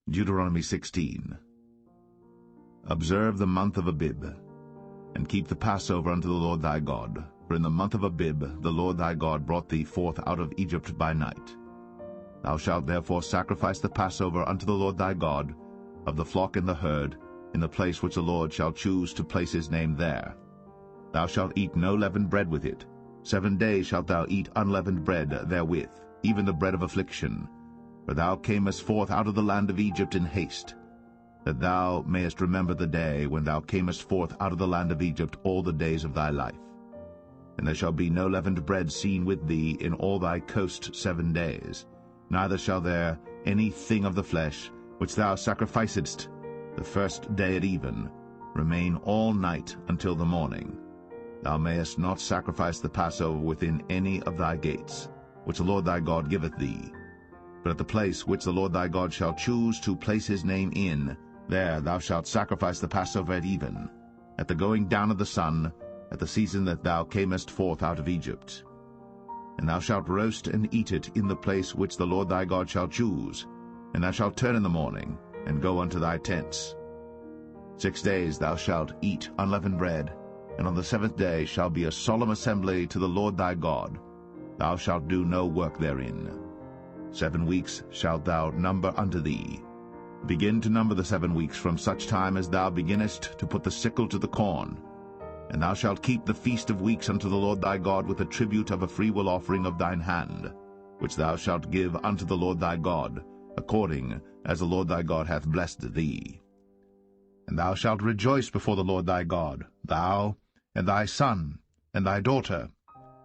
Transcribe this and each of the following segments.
Deuteronomy 16. Observe the month of Abib, and keep the Passover unto the Lord thy God. For in the month of Abib the Lord thy God brought thee forth out of Egypt by night. Thou shalt therefore sacrifice the Passover unto the Lord thy God, of the flock and the herd, in the place which the Lord shall choose to place his name there. Thou shalt eat no leavened bread with it. 7 days shalt thou eat unleavened bread therewith, even the bread of affliction. For thou camest forth out of the land of Egypt in haste, that thou mayest remember the day when thou camest forth out of the land of Egypt all the days of thy life. And there shall be no leavened bread seen with thee in all thy coast 7 days, neither shall there any thing of the flesh, which thou sacrificedst the first day at even, remain all night until the morning. Thou mayest not sacrifice the Passover within any of thy gates, which the Lord thy God giveth thee. But at the place which the Lord thy God shall choose to place his name in, there thou shalt sacrifice the Passover at even, at the going down of the sun, at the season that thou camest forth out of Egypt. And thou shalt roast and eat it in the place which the Lord thy God shall choose, and thou shalt turn in the morning, and go unto thy tents. 6 days thou shalt eat unleavened bread, and on the 7th day shall be a solemn assembly to the Lord thy God. Thou shalt do no work therein. 7 weeks shalt thou number unto thee. Begin to number the 7 weeks from such time as thou beginnest to put the sickle to the corn. And thou shalt keep the feast of weeks unto the Lord thy God with a tribute of a freewill offering of thine hand, which thou shalt give unto the Lord thy God, according as the Lord thy God hath blessed thee. And thou shalt rejoice before the Lord thy God, thou, and thy son, and thy daughter,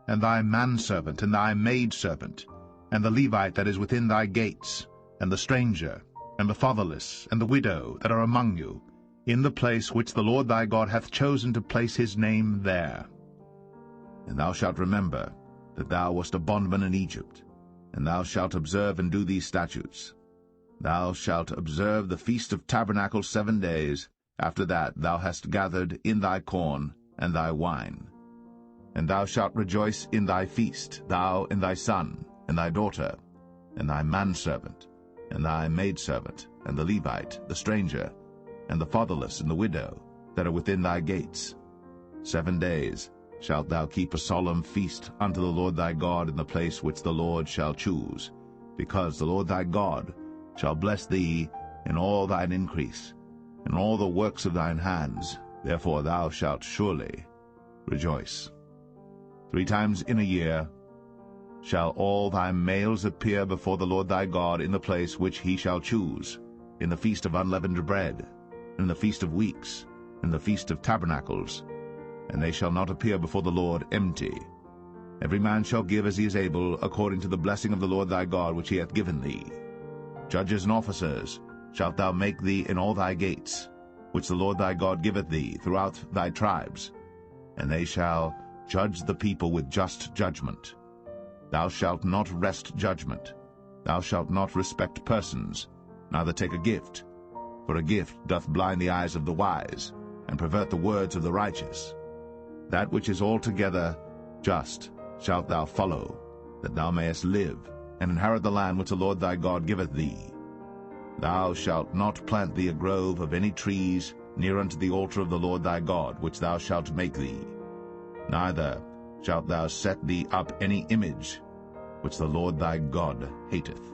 and thy manservant, and thy maidservant, and the Levite that is within thy gates, and the stranger, and the fatherless, and the widow that are among you, in the place which the Lord thy God hath chosen to place his name there. And thou shalt remember that thou wast a bondman in Egypt, and thou shalt observe and do these statutes. Thou shalt observe the Feast of Tabernacles 7 days. After that thou hast gathered in thy corn and thy wine. And thou shalt rejoice in thy feast, thou and thy son, and thy daughter, and thy manservant, and thy maidservant, and the Levite, the stranger, and the fatherless, and the widow, that are within thy gates. 7 days shalt thou keep a solemn feast unto the Lord thy God in the place which the Lord shall choose, because the Lord thy God shall bless thee in all thine increase, in all the works of thine hands. Therefore thou shalt surely rejoice. 3 times in a year shall all thy males appear before the Lord thy God in the place which he shall choose, in the feast of unleavened bread, in the feast of weeks, in the feast of tabernacles, and they shall not appear before the Lord empty. Every man shall give as he is able, according to the blessing of the Lord thy God which he hath given thee. Judges and officers shalt thou make thee in all thy gates, which the Lord thy God giveth thee throughout thy tribes, and they shall judge the people with just judgment. Thou shalt not wrest judgment. Thou shalt not respect persons, neither take a gift, for a gift doth blind the eyes of the wise, and pervert the words of the righteous. That which is altogether just shalt thou follow, that thou mayest live, and inherit the land which the Lord thy God giveth thee. Thou shalt not plant thee a grove of any trees near unto the altar of the Lord thy God, which thou shalt make thee. Neither shalt thou set thee up any image, which the Lord thy God hateth.